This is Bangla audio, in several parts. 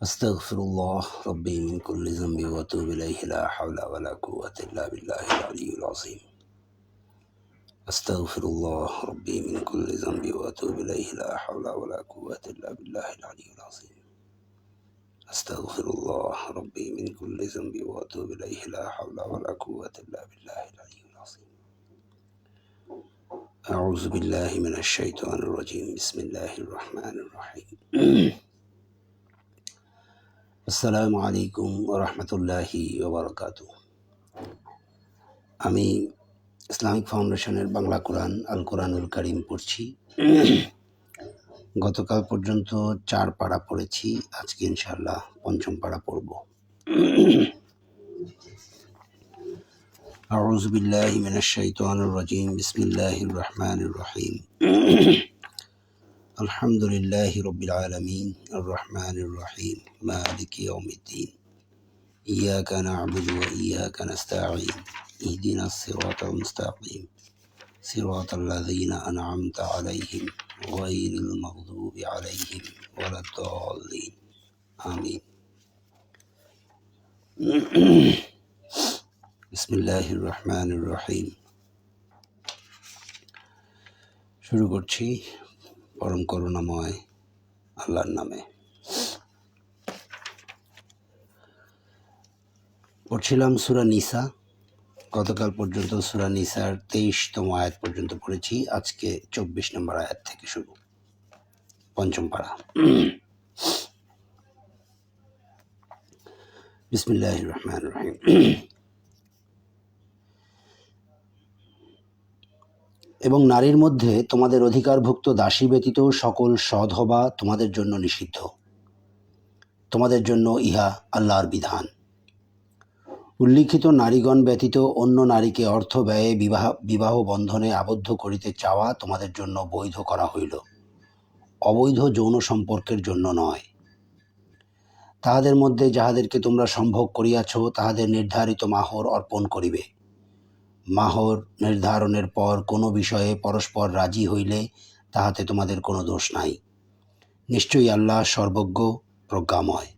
أستغفر الله ربي من كل ذنب وأتوب إليه لا حول ولا قوة إلا بالله العلي العظيم. أستغفر الله ربي من كل ذنب وأتوب إليه لا حول ولا قوة إلا بالله العلي العظيم. أستغفر الله ربي من كل ذنب وأتوب إليه لا حول ولا قوة إلا بالله العلي العظيم. أعوذ بالله من الشيطان الرجيم. بسم الله الرحمن الرحيم. আসসালামু আলাইকুম ওয়া রাহমাতুল্লাহি ওয়া বারাকাতুহু। আমি ইসলামিক ফাউন্ডেশনের বাংলা কোরআন আল কোরআনুল কারীম পড়ছি। গতকাল পর্যন্ত 4 পারা পড়েছি, আজকে ইনশাআল্লাহ 5ম পারা পড়ব। আউযু বিল্লাহি মিনাশ শাইতানির রাজীম। বিসমিল্লাহির রহমানির রহিম। আলহামদুলিল্লাহি রাব্বিল আলামিন আর রহমানির রহিম মালিকি ইয়াউমিদ্দিন ইয়্যাকা না'বুদু ওয়া ইয়্যাকা নাস্তাঈন ইহদিনাস সিরাতাল মুস্তাকিম সিরাতাল লাযীনা আন'আমতা আলাইহিম গায়রিল মাগদুবি আলাইহিম ওয়ালাদ-দাল্লিন আমিন। বিসমিল্লাহির রহমানির রহিম। শুরু করছি পরম করুণাময় আল্লাহর নামে। পড়ছিলাম সূরা নিসা। গতকাল পর্যন্ত সূরা নিসার 23তম আয়াত পর্যন্ত পড়েছি, আজকে 24 নম্বর আয়াত থেকে শুরু, 5ম পারা। বিসমিল্লাহির রহমানির রহিম। এবং নারীর মধ্যে তোমাদের অধিকারভুক্ত দাসী ব্যতীত সকল সধবা তোমাদের জন্য নিষিদ্ধ। তোমাদের জন্য ইহা আল্লাহর বিধান। উল্লিখিত নারীগণ ব্যতীত অন্য নারীকে অর্থ ব্যয়ে বিবাহ বন্ধনে আবদ্ধ করিতে চাওয়া তোমাদের জন্য বৈধ করা হইল, অবৈধ যৌন সম্পর্কের জন্য নয়। তাহাদের মধ্যে যাহাদেরকে তোমরা সম্ভোগ করিয়াছ তাহাদের নির্ধারিত মাহর অর্পণ করিবে। মাহর নির্ধারণের পর কোনো বিষয়ে পরস্পর রাজি হইলে তাহাতে তোমাদের কোনো দোষ নাই। নিশ্চয়ই আল্লাহ সর্বজ্ঞ প্রজ্ঞাময়।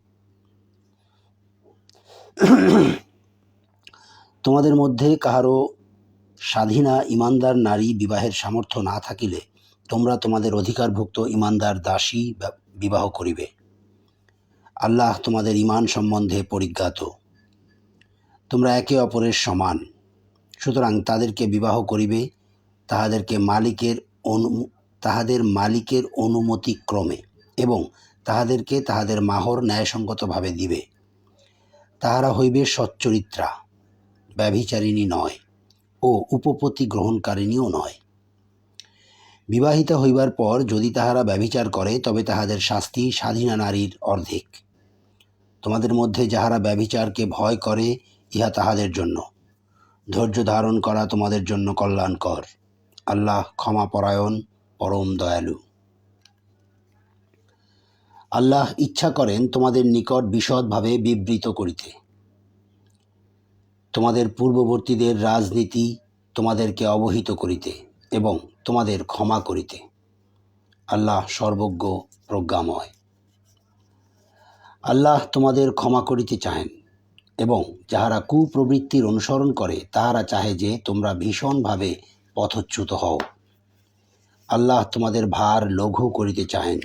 তোমাদের মধ্যে কাহারও স্বাধীনা ইমানদার নারী বিবাহের সামর্থ্য না থাকিলে তোমরা তোমাদের অধিকারভুক্ত ইমানদার দাসী বিবাহ করিবে। আল্লাহ তোমাদের ঈমান সম্বন্ধে পরিজ্ঞাত। তোমরা একে অপরের সমান, সুতরাং তাদেরকে বিবাহ করিবে তাহাদের মালিকের অনুমতিক্রমে এবং তাহাদেরকে তাহাদের মাহর ন্যায়সঙ্গতভাবে দিবে। তাহারা হইবে সচ্চরিত্রা, ব্যভিচারিণী নয় ও উপপত্তি গ্রহণকারিণীও নয়। বিবাহিতা হইবার পর যদি তাহারা ব্যভিচার করে তবে তাহাদের শাস্তি স্বাধীনা নারীর অর্ধেক। তোমাদের মধ্যে যাহারা ব্যভিচারকে ভয় করে ইহা তাহাদের জন্য, ধৈর্য ধারণ করা তোমাদের জন্য কল্যাণকর। আল্লাহ ক্ষমাপরায়ণ, পরম দয়ালু। আল্লাহ ইচ্ছা করেন তোমাদের নিকট বিশদভাবে বিবৃত করিতে, তোমাদের পূর্ববর্তীদের রাজনীতি তোমাদেরকে অবহিত করিতে এবং তোমাদের ক্ষমা করিতে। আল্লাহ সর্বজ্ঞ প্রজ্ঞাময়। আল্লাহ তোমাদের ক্ষমা করিতে চাহেন এবং যাহারা কুপ্রবৃত্তির অনুসরণ করে তাহারা চাহে যে তোমরা ভীষণভাবে পথচ্যুত হও। আল্লাহ তোমাদের ভার লঘু করিতে চাহেন।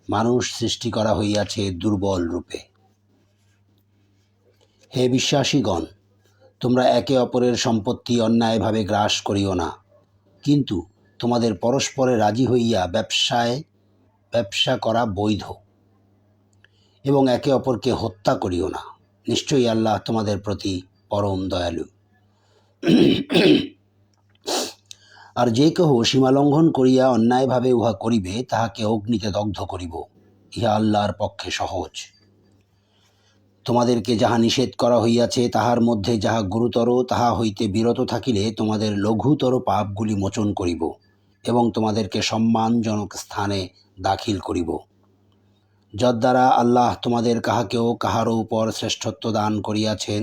মানুষ সৃষ্টি করা হইয়াছে দুর্বল রূপে। হে বিশ্বাসীগণ, তোমরা একে অপরের সম্পত্তি অন্যায়ভাবে গ্রাস করিও না, কিন্তু তোমাদের পরস্পরে রাজি হইয়া ব্যবসা করা বৈধ, এবং একে অপরকে হত্যা করিও না। নিশ্চয়ই আল্লাহ তোমাদের প্রতি পরম দয়ালু। আর যে কেহ সীমালঙ্ঘন করিয়া অন্যায়ভাবে উহা করিবে তাহাকে অগ্নিতে দগ্ধ করিব, ইহা আল্লাহর পক্ষে সহজ। তোমাদেরকে যাহা নিষেধ করা হইয়াছে তাহার মধ্যে যাহা গুরুতর তাহা হইতে বিরত থাকিলে তোমাদের লঘুতর পাপগুলি মোচন করিব এবং তোমাদেরকে সম্মানজনক স্থানে দাখিল করিব। যদ্বারা আল্লাহ তোমাদের কাহাকেও কাহারও উপর শ্রেষ্ঠত্ব দান করিয়াছেন,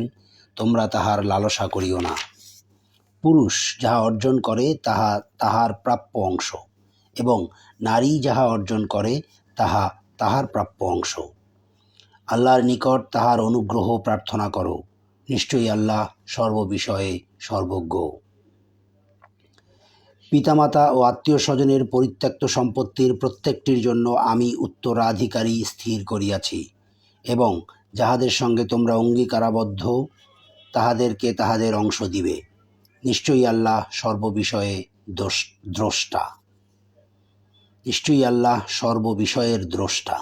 তোমরা তাহার লালসা করিও না। পুরুষ যাহা অর্জন করে তাহা তাহার প্রাপ্য অংশ, এবং নারী যাহা অর্জন করে তাহা তাহার প্রাপ্য অংশ। আল্লাহর নিকট তাহার অনুগ্রহ প্রার্থনা করো, নিশ্চয়ই আল্লাহ সর্ববিষয়ে সর্বজ্ঞ। পিতামাতা ও আত্মীয় স্বজনের পরিত্যক্ত সম্পত্তির প্রত্যেকটির জন্য আমি উত্তরাধিকারী স্থির করিয়াছি, এবং যাহাদের সঙ্গে তোমরা অঙ্গীকারাবদ্ধ তাহাদেরকে তাহাদের অংশ দিবে। নিশ্চয়ই আল্লাহ সর্ববিষয়ে দ্রষ্টা। নিশ্চয়ই আল্লাহ সর্ববিষয়ের দ্রষ্টা।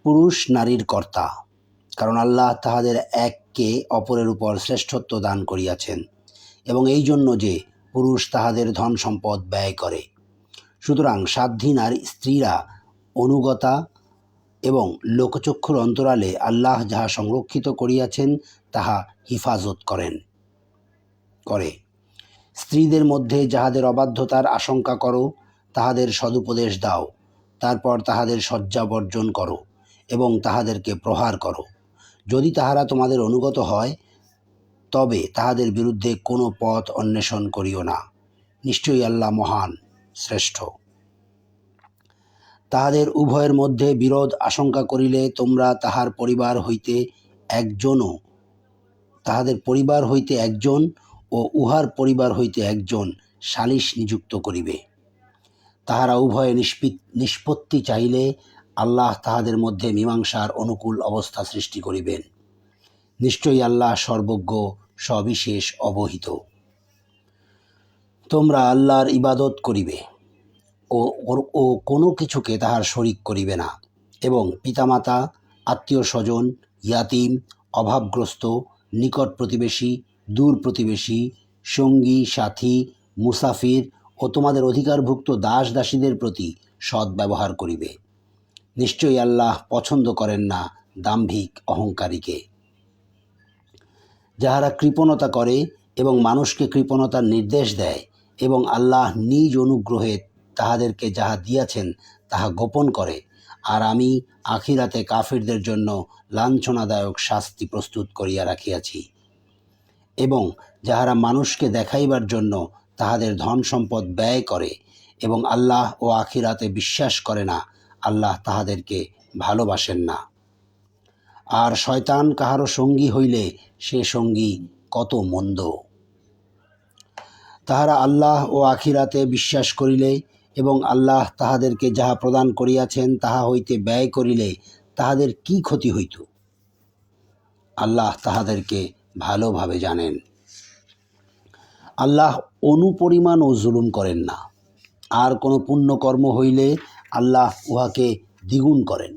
পুরুষ নারীর কর্তা, কারণ আল্লাহ তাহাদের এককে অপরের উপর শ্রেষ্ঠত্ব দান করিয়াছেন, এবং এই জন্য যে পুরুষ তাহাদের ধন সম্পদ ব্যয় করে। সুতরাং সাধ্বী নারী স্ত্রীরা অনুগতা এবং লোকচক্ষুর অন্তরালে আল্লাহ যাহা সংরক্ষিত করিয়াছেন তাহা হিফাজত করে। স্ত্রীদের মধ্যে যাহাদের অবাধ্যতার আশঙ্কা করো তাহাদের সদুপদেশ দাও, তারপর তাহাদের শয্যা বর্জন করো এবং তাহাদেরকে প্রহার করো। যদি তাহারা তোমাদের অনুগত হয় তবে তাহাদের বিরুদ্ধে কোনো পথ অন্বেষণ করিও না। নিশ্চয়ই আল্লাহ মহান, শ্রেষ্ঠ। তাহাদের উভয়ের মধ্যে বিরোধ আশঙ্কা করিলে তোমরা তাহাদের পরিবার হইতে একজন ও উহার পরিবার হইতে একজন সালিস নিযুক্ত করিবে। তাহারা উভয়ে নিষ্পত্তি চাইলে আল্লাহ তাহাদের মধ্যে মীমাংসার অনুকূল অবস্থা সৃষ্টি করিবেন। নিশ্চয়ই আল্লাহ সর্বজ্ঞ, সবিশেষ অবহিত। তোমরা আল্লাহর ইবাদত করিবে ও কোনো কিছুকে তাহার শরিক করিবে না, এবং পিতামাতা, আত্মীয় স্বজন, ইয়াতিম, অভাবগ্রস্ত, নিকট প্রতিবেশী, দূর প্রতিবেশী, সঙ্গী সাথী, মুসাফির ও তোমাদের অধিকারভুক্ত দাস দাসীদের প্রতি সৎ ব্যবহার করিবে। নিশ্চয়ই আল্লাহ পছন্দ করেন না দাম্ভিক অহংকারীকে। যাহারা কৃপণতা করে এবং মানুষকে কৃপণতার নির্দেশ দেয়, এবং আল্লাহ নিজ অনুগ্রহে তাহাদেরকে যাহা দিয়াছেন তাহা গোপন করে, আর আমি আখিরাতে কাফিরদের জন্য লাঞ্ছনাদায়ক শাস্তি প্রস্তুত করিয়া রাখিয়াছি। এবং যাহারা মানুষকে দেখাইবার জন্য তাহাদের ধন সম্পদ ব্যয় করে এবং আল্লাহ ও আখিরাতে বিশ্বাস করে না, আল্লাহ তাহাদেরকে ভালোবাসেন না। আর শয়তান কাহারও সঙ্গী হইলে সে সঙ্গী কত মন্দ। তাহারা আল্লাহ ও আখিরাতে বিশ্বাস করিলে এবং আল্লাহ তাহাদেরকে যাহা প্রদান করিয়াছেন তাহা হইতে ব্যয় করিলে তাহাদের কি ক্ষতি হইত? আল্লাহ তাহাদেরকে ভালোভাবে জানেন। আল্লাহ অনুপরিমাণও জুলুম করেন না। আর কোনো পুণ্যকর্ম হইলে আল্লাহ উহাকে দ্বিগুণ করেন,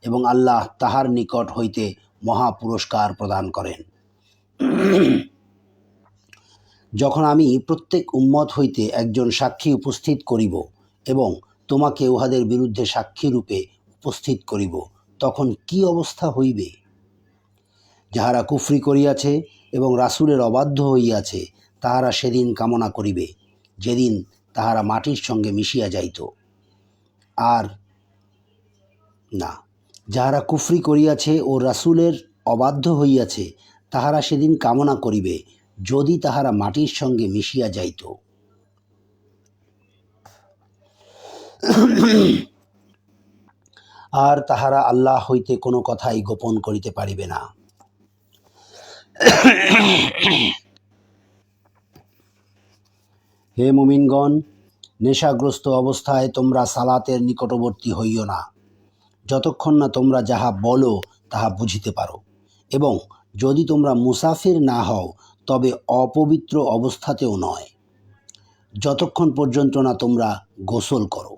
এবং আল্লাহ তাহার নিকট হইতে মহা পুরস্কার প্রদান করেন। যখন আমি প্রত্যেক উম্মত হইতে একজন সাক্ষী উপস্থিত করিব এবং তোমাকে উহাদের বিরুদ্ধে সাক্ষীরূপে উপস্থিত করিব, তখন কি অবস্থা হইবে? যাহারা কুফরি করিয়াছে এবং রাসূলের অবাধ্য হইয়াছে তাহারা সেদিন কামনা করিবে যেদিন তাহারা মাটির সঙ্গে মিশিয়া যাইত। আর না, যাহারা কুফরি করিয়াছে ও রাসূলের অবাধ্য হইয়াছে তাহারা সেদিন কামনা করিবে যদি তাহারা মাটির সঙ্গে মিশিয়া যাইত। আর তাহারা আল্লাহ হইতে কোনো কথাই গোপন করিতে পারিবে না। হে মুমিনগণ, নেশাগ্রস্ত অবস্থায় তোমরা সালাতের নিকটবর্তী হইও না, যতক্ষণ না তোমরা যাহা বলো তাহা বুঝিতে পারো, এবং যদি তোমরা মুসাফির না হও তবে অপবিত্র অবস্থাতেও নয়, যতক্ষণ পর্যন্ত না তোমরা গোসল করো।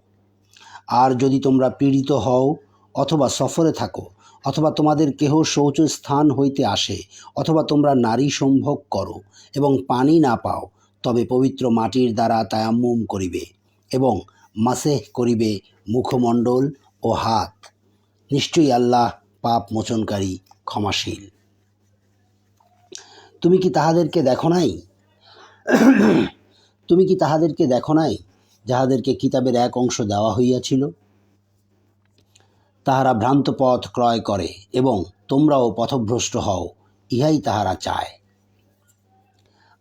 আর যদি তোমরা পীড়িত হও অথবা সফরে থাকো, অথবা তোমাদের কেহ শৌচস্থান হইতে আসে, অথবা তোমরা নারী সম্ভোগ করো এবং পানি না পাও, তবে পবিত্র মাটির দ্বারা তায়াম্মুম করিবে এবং মাসেহ করিবে মুখমণ্ডল ও হাত। নিশ্চয়ই আল্লাহ পাপ মোচনকারী, ক্ষমাশীল। তুমি কি তাহাদেরকে দেখো নাই যাহাদেরকে কিতাবের এক অংশ দেওয়া হইয়াছিল? তাহারা ভ্রান্ত পথ ক্রয় করে এবং তোমরাও পথভ্রষ্ট হও, ইহাই তাহারা চায়।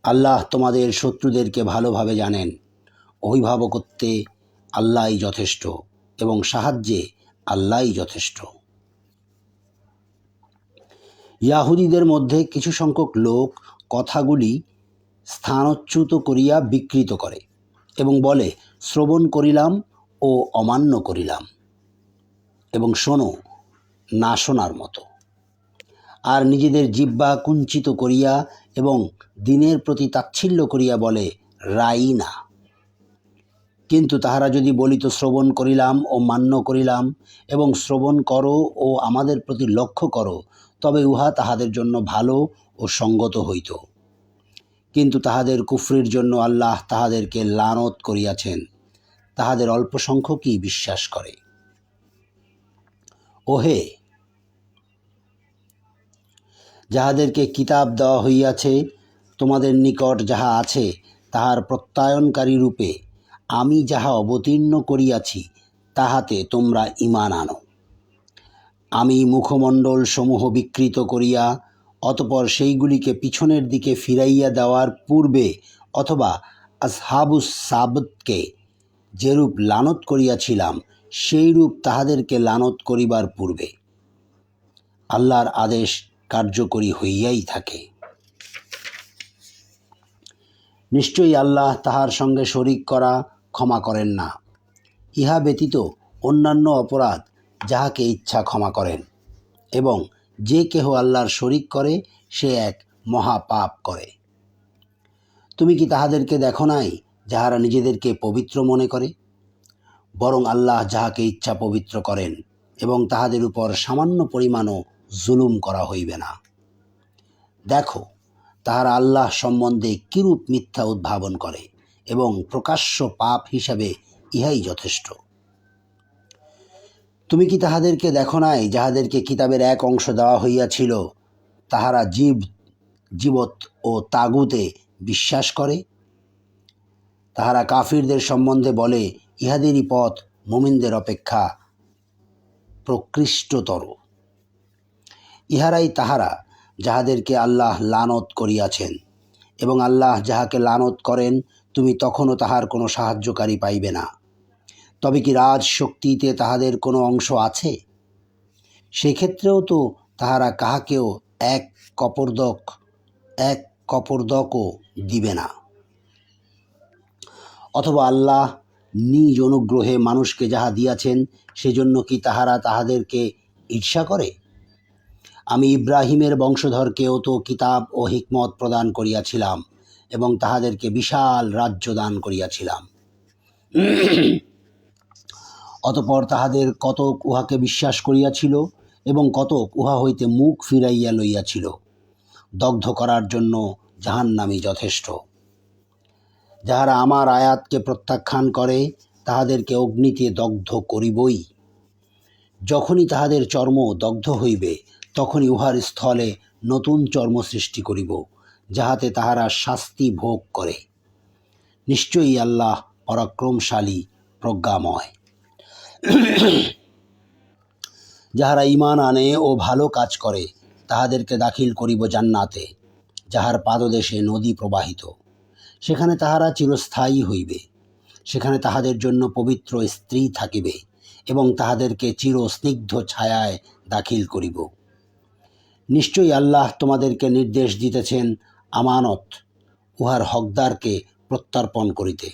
আল্লাহ তোমাদের শত্রুদেরকে ভালোভাবে জানেন। অভিভাবকত্বে আল্লাহই যথেষ্ট এবং সাহায্যে আল্লাহই যথেষ্ট। ইয়াহুদীদের মধ্যে কিছু সংখ্যক লোক কথাগুলি স্থানচ্যুত করিয়া বিকৃত করে এবং বলে, শ্রবণ করিলাম ও অমান্য করিলাম, এবং শোনো না শোনার মতো। আর নিজেদের জিহ্বা কুঞ্চিত করিয়া এবং দিনের প্রতি তাচ্ছিল্য করিয়া বলে, রাই না। কিন্তু তাহারা যদি বলিত, শ্রবণ করিলাম ও মান্য করিলাম, এবং শ্রবণ করো ও আমাদের প্রতি লক্ষ্য করো, তবে উহা তাহাদের জন্য ভালো ও সঙ্গত হইত। কিন্তু তাহাদের কুফরির জন্য আল্লাহ তাহাদেরকে লানত করিয়াছেন। তাহাদের অল্প সংখ্যকই বিশ্বাস করে। ওহে, যাহাদেরকে কিতাব দেওয়া হইয়াছে, তোমাদের নিকট যাহা আছে তাহার প্রত্যয়নকারী রূপে আমি যাহা অবতীর্ণ করিয়াছি তাহাতে তোমরা ঈমান আনো। আমি মুখমণ্ডল সমূহ বিকৃত করিয়া অতঃপর সেইগুলিকে পিছনের দিকে ফিরাইয়া দেওয়ার পূর্বে, অথবা আসহাবুস সাবতকে যেরূপ লানত করিয়াছিলাম সেইরূপ তাহাদেরকে লানত করিবার পূর্বে, আল্লাহর আদেশ কার্যকরী হইয়াই থাকে। নিশ্চয়ই আল্লাহ তাহার সঙ্গে শরিক করা ক্ষমা করেন না। ইহা ব্যতীত অন্যান্য অপরাধ যাহাকে ইচ্ছা ক্ষমা করেন, এবং যে কেহ আল্লাহর শরিক করে সে এক মহাপাপ করে। তুমি কি তাহাদেরকে দেখো নাই যাহারা নিজেদেরকে পবিত্র মনে করে? বরং আল্লাহ যাহাকে ইচ্ছা পবিত্র করেন, এবং তাহাদের উপর সামান্য পরিমাণও জুলুম করা হইবে না। দেখো তাহারা আল্লাহ সম্বন্ধে কিরূপ মিথ্যা উদ্ভাবন করে, এবং প্রকাশ্য পাপ হিসাবে ইহাই যথেষ্ট। তুমি কি তাহাদেরকে দেখো নাই যাহাদেরকে কিতাবের এক অংশ দেওয়া হইয়াছিল, তাহারা জীবত ও তাগুতে বিশ্বাস করে? তাহারা কাফিরদের সম্বন্ধে বলে, ইহাদেরই পথ মুমিনদের অপেক্ষা প্রকৃষ্টতর। ইহারাই তাহারা যাহাদেরকে আল্লাহ লানত করিয়াছেন, এবং আল্লাহ যাহাকে লানত করেন তুমি তখনও তাহার কোনো সাহায্যকারী পাইবে না। তবে কি রাজশক্তিতে তাহাদের কোনো অংশ আছে? সেক্ষেত্রেও তো তাহারা কাহাকেও এক কপর্দকও দিবে না। অথবা আল্লাহ নিজ অনুগ্রহে মানুষকে যাহা দিয়াছেন, সেজন্য কি তাহারা তাহাদেরকে ঈর্ষা করে? আমি ইব্রাহিমের বংশধরকেও তো কিতাব ও হিকমত প্রদান করিয়াছিলাম, এবং তাহাদেরকে বিশাল রাজ্য দান করিয়াছিলাম। অতঃপর তাহাদের কতক উহাকে বিশ্বাস করিয়াছিল, এবং কতক উহা হইতে মুখ ফিরাইয়া লইয়াছিল। দগ্ধ করার জন্য জাহান্নামই যথেষ্ট। যাহারা আমার আয়াতকে প্রত্যাখ্যান করে তাহাদেরকে অগ্নিতে দগ্ধ করিবই। যখনই তাহাদের চর্ম দগ্ধ হইবে, তখনই উহার স্থলে নতুন চর্ম সৃষ্টি করিব, যাহাতে তাহারা শাস্তি ভোগ করে। নিশ্চয়ই আল্লাহ পরাক্রমশালী, প্রজ্ঞাময়। যাহারা ঈমান আনে ও ভালো কাজ করে তাহাদেরকে দাখিল করিব জান্নাতে, যাহার পাদদেশে নদী প্রবাহিত। সেখানে তাহারা চিরস্থায়ী হইবে। সেখানে তাহাদের জন্য পবিত্র স্ত্রী থাকিবে, এবং তাহাদেরকে চিরস্নিগ্ধ ছায়ায় দাখিল করিব। নিশ্চয়ই আল্লাহ তোমাদেরকে নির্দেশ দিতেছেন আমানত উহার হকদারকে প্রত্যর্পণ করিতে।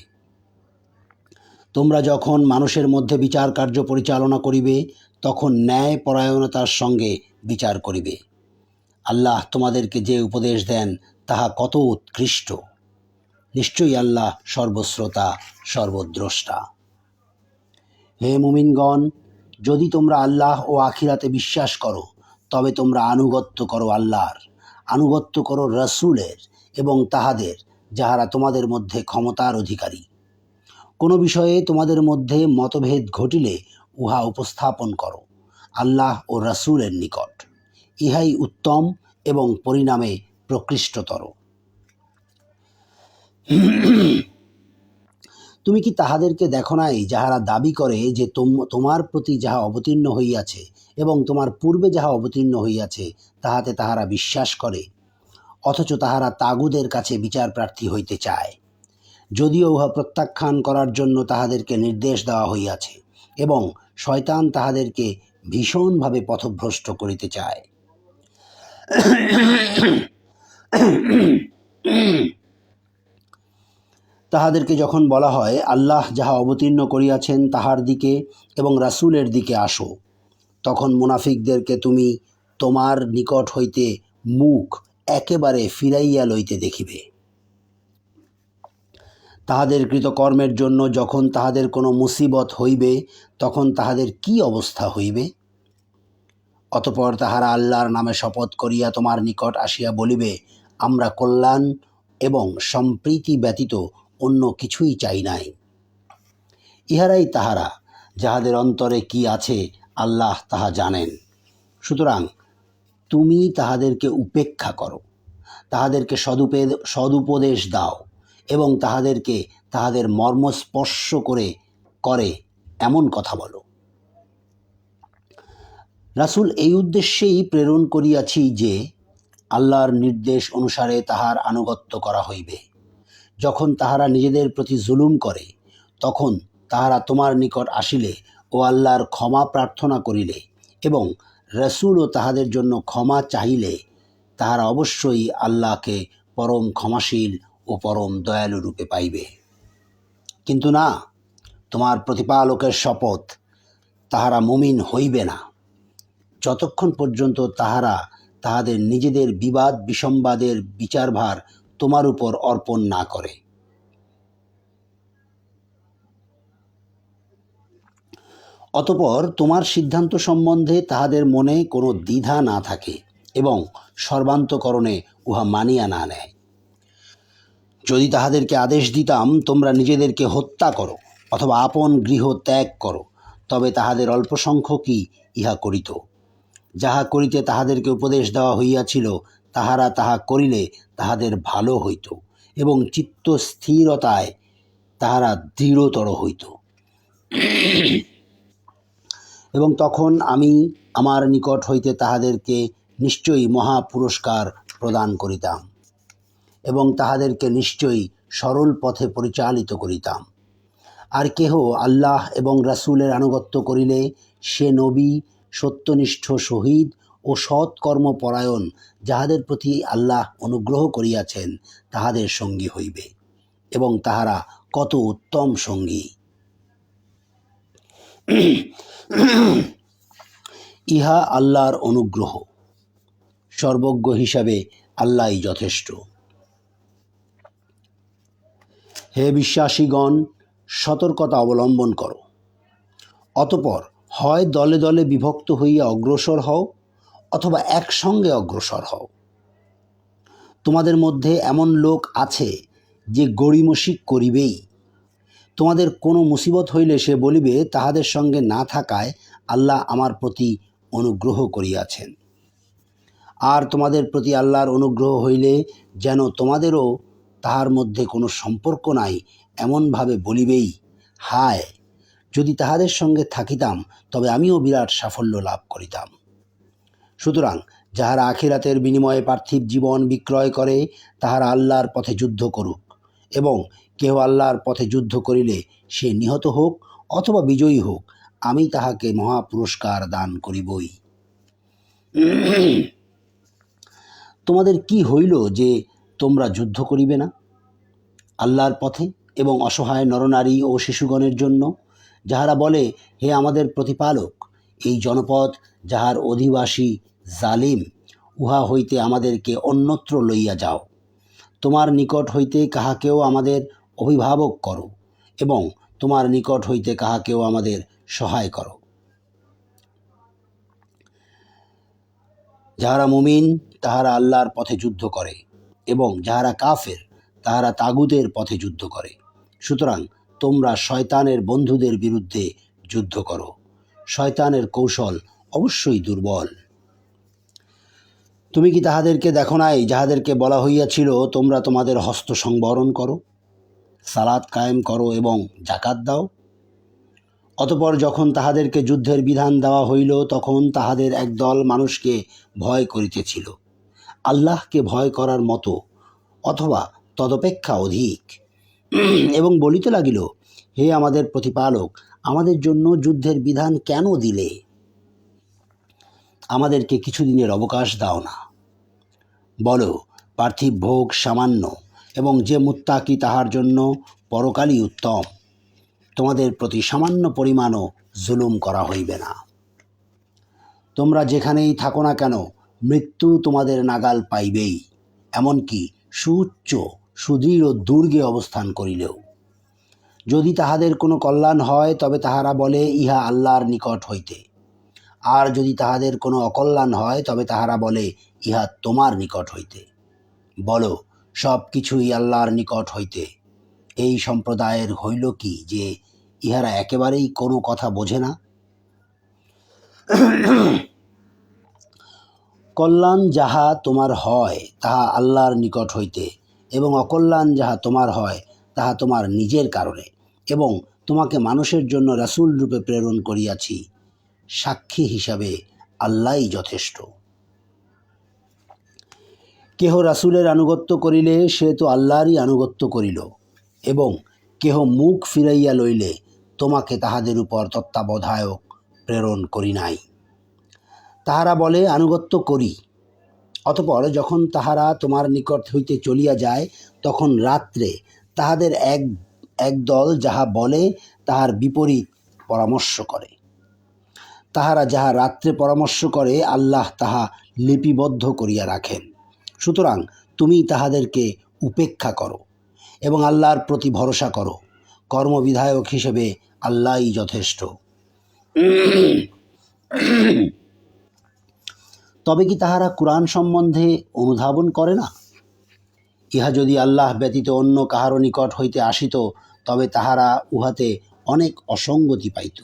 তোমরা যখন মানুষের মধ্যে বিচার কার্য পরিচালনা করিবে, তখন ন্যায় পরায়ণতার সঙ্গে বিচার করিবে। আল্লাহ তোমাদেরকে যে উপদেশ দেন তাহা কত উৎকৃষ্ট। নিশ্চয়ই আল্লাহ সর্বশ্রোতা, সর্বদ্রষ্টা। হে মুমিনগণ, যদি তোমরা আল্লাহ ও আখিরাতে বিশ্বাস করো, তবে তোমরা আনুগত্য করো আল্লাহর, আনুগত্য করো রসুলের এবং তাহাদের যাহারা তোমাদের মধ্যে ক্ষমতার অধিকারী। কোনো বিষয়ে তোমাদের মধ্যে মতভেদ ঘটিলে উহা উপস্থাপন করো আল্লাহ ও রসুলের নিকট। ইহাই উত্তম এবং পরিণামে প্রকৃষ্টতর। তুমি কি তাহাদেরকে দেখো নাই যাহারা দাবি করে যে তোমার প্রতি যাহা অবতীর্ণ হইয়াছে এবং তোমার পূর্বে যাহা অবতীর্ণ হইয়াছে তাহাতে তাহারা বিশ্বাস করে, অথচ তাহারা তাগুদের কাছে বিচার প্রার্থী হইতে চায়, যদিও উহা প্রত্যাখ্যান করার জন্য তাহাদেরকে নির্দেশ দেওয়া হইয়াছে এবং শয়তান তাহাদেরকে ভীষণভাবে পথভ্রষ্ট করিতে চায়। তাহাদেরকে যখন বলা হয় আল্লাহ যাহা অবতীর্ণ করিয়াছেন তাহার দিকে এবং রাসূলের দিকে আসো, তখন মুনাফিকদেরকে তুমি তোমার নিকট হইতে মুখ একেবারে ফিরাইয়া লইতে দেখিবে। তাহাদের কৃতকর্মের জন্য যখন তাহাদের কোনো মুসিবত হইবে তখন তাহাদের কি অবস্থা হইবে? অতঃপর তাহারা আল্লাহর নামে শপথ করিয়া তোমার নিকট আসিয়া বলিবে, আমরা কল্যাণ এবং সম্প্রীতি ব্যতীত অন্য কিছুই চাই নাই। ইহারাই তাহারা, যাহাদের অন্তরে কি আছে আল্লাহ তাহা জানেন। সুতরাং তুমি তাহাদেরকে উপেক্ষা করো, তাহাদেরকে সদুপদেশ দাও এবং তাহাদেরকে তাহাদের মর্মস্পর্শ করে এমন কথা বলো। রাসূল এই উদ্দেশ্যেই প্রেরণ করিয়াছি যে আল্লাহর নির্দেশ অনুসারে তাহার আনুগত্য করা হইবে। যখন তাহারা নিজেদের প্রতি জুলুম করে তখন তাহারা তোমার নিকট আসিলে ও আল্লাহর ক্ষমা প্রার্থনা করিলে এবং রাসূলও তাহাদের জন্য ক্ষমা চাহিলে তাহারা অবশ্যই আল্লাহকে পরম ক্ষমাশীল ও পরম দয়ালু রূপে পাইবে। কিন্তু না, তোমার প্রতিপালকের শপথ, তাহারা মুমিন হইবে না যতক্ষণ পর্যন্ত তাহারা তাহাদের নিজেদের বিবাদ বিসম্বাদের বিচারভার তোমার উপর অর্পণ না করে। অতঃপর তোমার সিদ্ধান্ত সম্বন্ধে তাহাদের মনে কোনো দ্বিধা না থাকে এবং সর্বান্তকরণে উহা মানিয়া না নেয়। যদি তাহাদেরকে আদেশ দিতাম তোমরা নিজেদেরকে হত্যা করো অথবা আপন গৃহ ত্যাগ করো, তবে তাহাদের অল্প সংখ্যকই ইহা করিত। যাহা করিতে তাহাদেরকে উপদেশ দেওয়া হইয়াছিল তাহারা তাহা করিলে তাহাদের ভালো হইত এবং চিত্ত স্থিরতায় তাহারা দৃঢ়তর হইত। এবং তখন আমি আমার নিকট হইতে তাহাদেরকে নিশ্চয়ই মহা পুরস্কার প্রদান করিতাম এবং তাহাদেরকে নিশ্চয়ই সরল পথে পরিচালিত করিতাম। আর কেহ আল্লাহ এবং রাসূলের আনুগত্য করিলে সে নবী, সত্যনিষ্ঠ শহীদ ও সৎকর্মপরায়ণ যাহাদের প্রতি আল্লাহ অনুগ্রহ করিয়াছেন তাহাদের সঙ্গী হইবে, এবং তাহারা কত উত্তম সঙ্গী। ইহা আল্লাহর অনুগ্রহ। সর্বজ্ঞ হিসাবে আল্লাহই যথেষ্ট। হে বিশ্বাসীগণ, সতর্কতা অবলম্বন করো। অতঃপর হয় দলে দলে বিভক্ত হইয়া অগ্রসর হও অথবা একসঙ্গে অগ্রসর হও। তোমাদের মধ্যে এমন লোক আছে যে গড়িমসি করিবেই। তোমাদের কোনো মুসিবত হইলে সে বলিবে তাহাদের সঙ্গে না থাকায় আল্লাহ আমার প্রতি অনুগ্রহ করিয়াছেন। আর তোমাদের প্রতি আল্লাহর অনুগ্রহ হইলে যেন তোমাদেরও তাহার মধ্যে কোনো সম্পর্ক নাই এমনভাবে বলিবেই, হায় যদি তাহাদের সঙ্গে থাকিতাম তবে আমিও বিরাট সাফল্য লাভ করিতাম। সুতরাং যাহারা আখিরাতের বিনিময়ে পার্থিব জীবন বিক্রয় করে তাহারা আল্লাহর পথে যুদ্ধ করুক, এবং কেহ আল্লাহর পথে যুদ্ধ করিলে সে নিহত হোক অথবা বিজয়ী হোক, আমি তাহাকে মহা পুরস্কার দান করিবই। তোমাদের কি হইল যে তোমরা যুদ্ধ করিবে না আল্লাহর পথে এবং অসহায় নরনারী ও শিশুগণের জন্য, যাহারা বলে, হে আমাদের প্রতিপালক, এই জনপদ যাহার অধিবাসী জালিম, উহা হইতে আমাদেরকে অন্যত্র লইয়া যাও। তোমার নিকট হইতে কাহাকেও আমাদের অভিভাবক করো এবং তোমার নিকট হইতে কাহাকেও আমাদের সহায় করো। যাহারা মুমিন তাহারা আল্লাহর পথে যুদ্ধ করে এবং যাহারা কাফের তাহারা তাগুতের পথে যুদ্ধ করে। সুতরাং তোমরা শয়তানের বন্ধুদের বিরুদ্ধে যুদ্ধ করো। শয়তানের কৌশল অবশ্যই দুর্বল। তুমি কি তাহাদেরকে দেখো নাই যাহাদেরকে বলা হইয়াছিল তোমরা তোমাদের হস্ত সংবরণ করো? সালাত কায়েম করো এবং জাকাত দাও। অতঃপর যখন তাহাদেরকে যুদ্ধের বিধান দেওয়া হইল, তখন তাহাদের একদল মানুষকে ভয় করিতেছিল, আল্লাহকে ভয় করার মতো অথবা তদপেক্ষা অধিক, এবং বলিতে লাগিল, হে আমাদের প্রতিপালক, আমাদের জন্য যুদ্ধের বিধান কেন দিলে? আমাদেরকে কিছুদিনের অবকাশ দাও না। বলো, পার্থিব ভোগ সামান্য, এবং যে মুত্তাকি তাহার জন্য পরকালই উত্তম। তোমাদের প্রতি সামান্য পরিমাণও জুলুম করা হইবে না। তোমরা যেখানেই থাকো না কেন, মৃত্যু তোমাদের নাগাল পাইবেই, এমনকি সুউচ্চ সুদৃঢ় দুর্গে অবস্থান করিলেও। যদি তাহাদের কোনো কল্যাণ হয়, তবে তাহারা বলে, ইহা আল্লাহর নিকট হইতে। আর যদি তাহাদের কোনো অকল্যাণ হয়, তবে তাহারা বলে, ইহা তোমার নিকট হইতে। বলো, সব কিছুই আল্লাহর নিকট হইতে। এই সম্প্রদায়ের হইল কি যে ইহারা একেবারেই কোনো কথা বোঝে না? কল্যাণ যাহা তোমার হয় তাহা আল্লাহর নিকট হইতে, এবং অকল্যাণ যাহা তোমার হয় তাহা তোমার নিজের কারণে, এবং তোমাকে মানুষের জন্য রাসূল রূপে প্রেরণ করিয়াছি। সাক্ষী হিসাবে আল্লাহই যথেষ্ট। কেহ রাসূলের আনুগত্য করিলে সে তো আল্লাহরই আনুগত্য করিল, এবং কেহ মুখ ফিরাইয়া লইলে তোমাকে তাহাদের উপর তত্ত্বাবধায়ক প্রেরণ করি নাই। তাহারা বলে, আনুগত্য করি। অতঃপর যখন তাহারা তোমার নিকট হইতে চলিয়া যায়, তখন রাত্রে তাহাদের এক দল যাহা বলে তাহার বিপরীত পরামর্শ করে। তাহারা যাহা রাত্রে পরামর্শ করে, আল্লাহ তাহা লিপিবদ্ধ করিয়া রাখেন। সুতরাং তুমি তাহাদেরকে উপেক্ষা করো এবং আল্লাহর প্রতি ভরসা করো। কর্মবিধায়ক হিসেবে আল্লাহই যথেষ্ট। তবে কি তাহারা কুরআন সম্বন্ধে অনুধাবন করে না? ইহা যদি আল্লাহ ব্যতীত অন্য কাহারও নিকট হইতে আসিত, তবে তাহারা উহাতে অনেক অসঙ্গতি পাইত।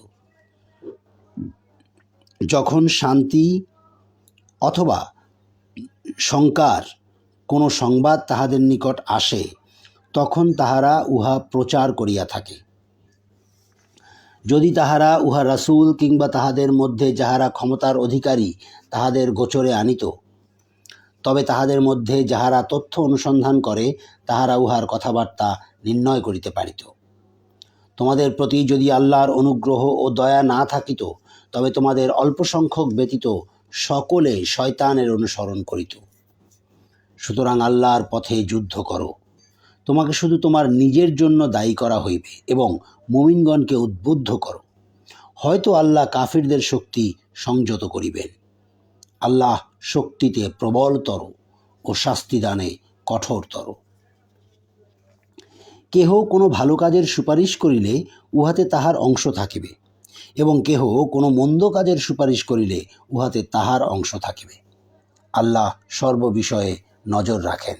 যখন শান্তি অথবা শঙ্কার কোনো সংবাদ তাহাদের নিকট আসে, তখন তাহারা উহা প্রচার করিয়া থাকে। যদি তাহারা উহা রাসূল কিংবা তাহাদের মধ্যে যাহারা ক্ষমতার অধিকারী তাহাদের গোচরে আনিত, তবে তাহাদের মধ্যে যাহারা তথ্য অনুসন্ধান করে তাহারা উহার কথাবার্তা নির্ণয় করিতে পারিত। তোমাদের প্রতি যদি আল্লাহর অনুগ্রহ ও দয়া না থাকিত, তবে তোমাদের অল্প সংখ্যক ব্যতীত সকলে শয়তানের অনুসরণ করিত। সুতরাং আল্লাহর পথে যুদ্ধ করো। তোমাকে শুধু তোমার নিজের জন্য দায়ী করা হইবে, এবং মুমিনগণকে উদ্বুদ্ধ করো। হয়তো আল্লাহ কাফিরদের শক্তি সংযত করিবেন। আল্লাহ শক্তিতে প্রবলতর ও শাস্তিদানে কঠোরতর। কেহ কোনো ভালো কাজের সুপারিশ করিলে উহাতে তাহার অংশ থাকিবে, এবং কেহ কোনো মন্দ কাজের সুপারিশ করিলে উহাতে তাহার অংশ থাকিবে। আল্লাহ সর্ববিষয়ে নজর রাখেন।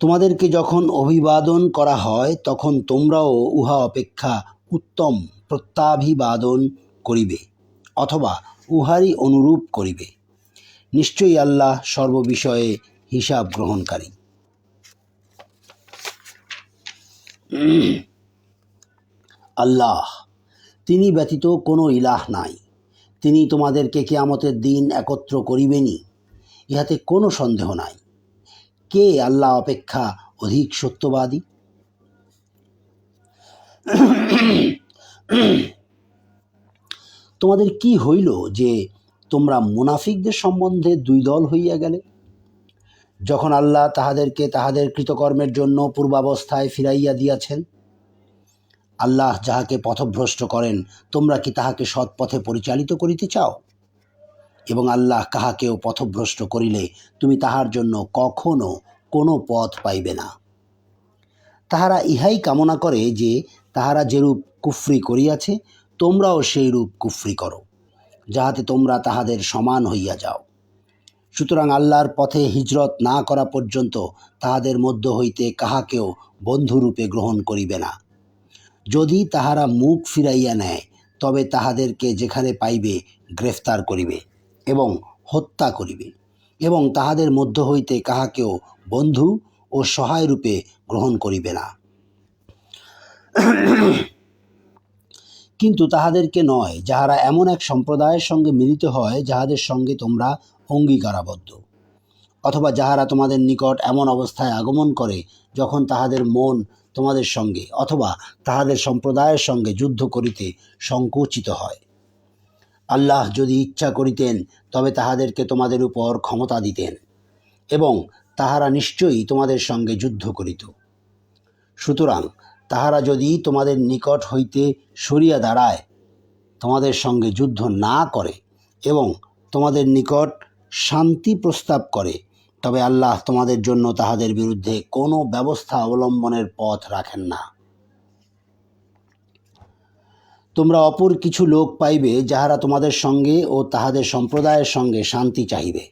তোমাদেরকে যখন অভিবাদন করা হয়, তখন তোমরাও উহা অপেক্ষা উত্তম প্রত্যাভিবাদন করিবে, অথবা উহারই অনুরূপ করিবে। নিশ্চয়ই আল্লাহ সর্ববিষয়ে হিসাব গ্রহণকারী। আল্লাহ, তিনি ব্যতীত কোনো ইলাহ নাই। তিনি তোমাদেরকে কিয়ামতের দিন একত্র করিবেনই, ইহাতে কোনো সন্দেহ নাই। কে আল্লাহ অপেক্ষা অধিক সত্যবাদী? তোমাদের কি হইল যে তোমরা মুনাফিকদের সম্বন্ধে দুই দল হইয়া গেলে? যখন আল্লাহ তাহাদেরকে তাহাদের কৃতকর্মের জন্য পূর্বাবস্থায় ফিরাইয়া দিয়াছেন। আল্লাহ যাহাকে পথভ্রষ্ট করেন, তোমরা কি তাহাকে সৎপথে পরিচালিত করিতে চাও? এবং আল্লাহ কাহাকেও পথভ্রষ্ট করিলে তুমি তাহার জন্য কখনো কোনো পথ পাইবে না। তাহারা ইহাই কামনা করে যে তাহারা যেরূপ কুফরি করিয়াছে, তোমরাও সেইরূপ কুফরি করো, যাহাতে তোমরা তাহাদের সমান হইয়া যাও। সুতরাং আল্লাহর পথে হিজরত না করা পর্যন্ত তাহাদের মধ্য হইতে কাহাকেও বন্ধুরূপে গ্রহণ করিবে না। যদি তাহারা মুখ ফিরাইয়া নেয়, তবে তাহাদেরকে যেখানে পাইবে গ্রেফতার করিবে এবং হত্যা করিবে, এবং তাহাদের মধ্য হইতে কাহাকেও বন্ধু ও ও সহায় রূপে গ্রহণ করিবে না। কিন্তু তাহাদেরকে নয়, যাহারা এমন এক সম্প্রদায়ের সঙ্গে মিলিত হয় যাহাদের সঙ্গে তোমরা অঙ্গীকারাবদ্ধ, অথবা যাহারা তোমাদের নিকট এমন অবস্থায় আগমন করে যখন তাহাদের মন তোমাদের সঙ্গে অথবা তাহাদের সম্প্রদায়ের সঙ্গে যুদ্ধ করিতে সংকুচিত হয়। আল্লাহ যদি ইচ্ছা করিতেন তবে তাহাদেরকে তোমাদের উপর ক্ষমতা দিতেন এবং তাহারা নিশ্চয়ই তোমাদের সঙ্গে যুদ্ধ করিত। সুতরাং তাহারা যদি তোমাদের নিকট হইতে সরিয়া দাঁড়ায়, তোমাদের সঙ্গে যুদ্ধ না করে এবং তোমাদের নিকট শান্তি প্রস্তাব করে, তবে আল্লাহ তোমাদের জন্য তাহাদের বিরুদ্ধে কোনো ব্যবস্থা অবলম্বনের পথ রাখেন না। তোমরা অপর কিছু লোক পাইবে যাহারা তোমাদের সঙ্গে ও তাহাদের সম্প্রদায়ের সঙ্গে শান্তি চাহিবে।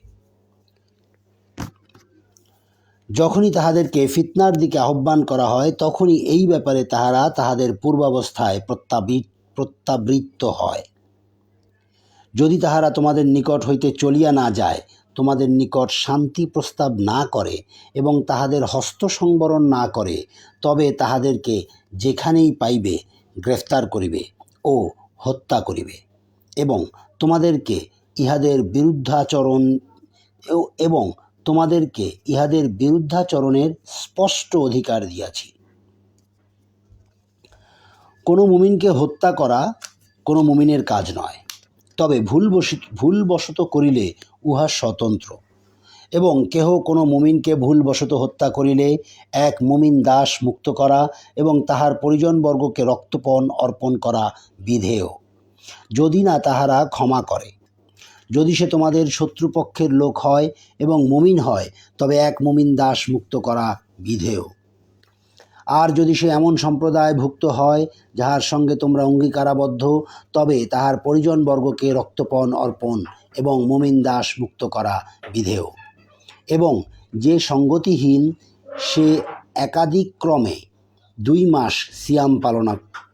যখনই তাহাদেরকে ফিতনার দিকে আহ্বান করা হয়, তখনই এই ব্যাপারে তাহারা তাহাদের পূর্বাবস্থায় প্রত্যাবৃত্ত হয়। যদি তাহারা তোমাদের নিকট হইতে চলিয়া না যায়, তোমাদের নিকট শান্তি প্রস্তাব না করে এবং তাহাদের হস্ত সংবরণ না করে, তবে তাহাদেরকে যেখানেই পাইবে গ্রেফতার করিবে ও হত্যা করিবে এবং তোমাদেরকে ইহাদের বিরুদ্ধাচরণের স্পষ্ট অধিকার দিয়াছি। কোনো মুমিনকে হত্যা করা কোনো মুমিনের কাজ নয়, তবে ভুলবশত করিলে উহা স্বতন্ত্র, এবং কেহ কোনো মুমিনকে ভুলবশত হত্যা করিলে এক মুমিন দাস মুক্ত করা এবং তাহার পরিজনবর্গকে রক্তপণ অর্পণ করা বিধেয়, যদি না তাহারা ক্ষমা করে। যদি সে তোমাদের শত্রুপক্ষের লোক হয় এবং মুমিন হয়, তবে এক মুমিন দাস মুক্ত করা বিধেয়। আর যদি সে এমন সম্প্রদায়ভুক্ত হয় যাহার সঙ্গে তোমরা অঙ্গীকারাবদ্ধ, তবে তাহার পরিজনবর্গকে রক্তপণ অর্পণ এবং মুমিন দাস মুক্ত করা বিধেয়। এবং যে সঙ্গতিহীন, সে একাধিক ক্রমে 2 মাস সিয়াম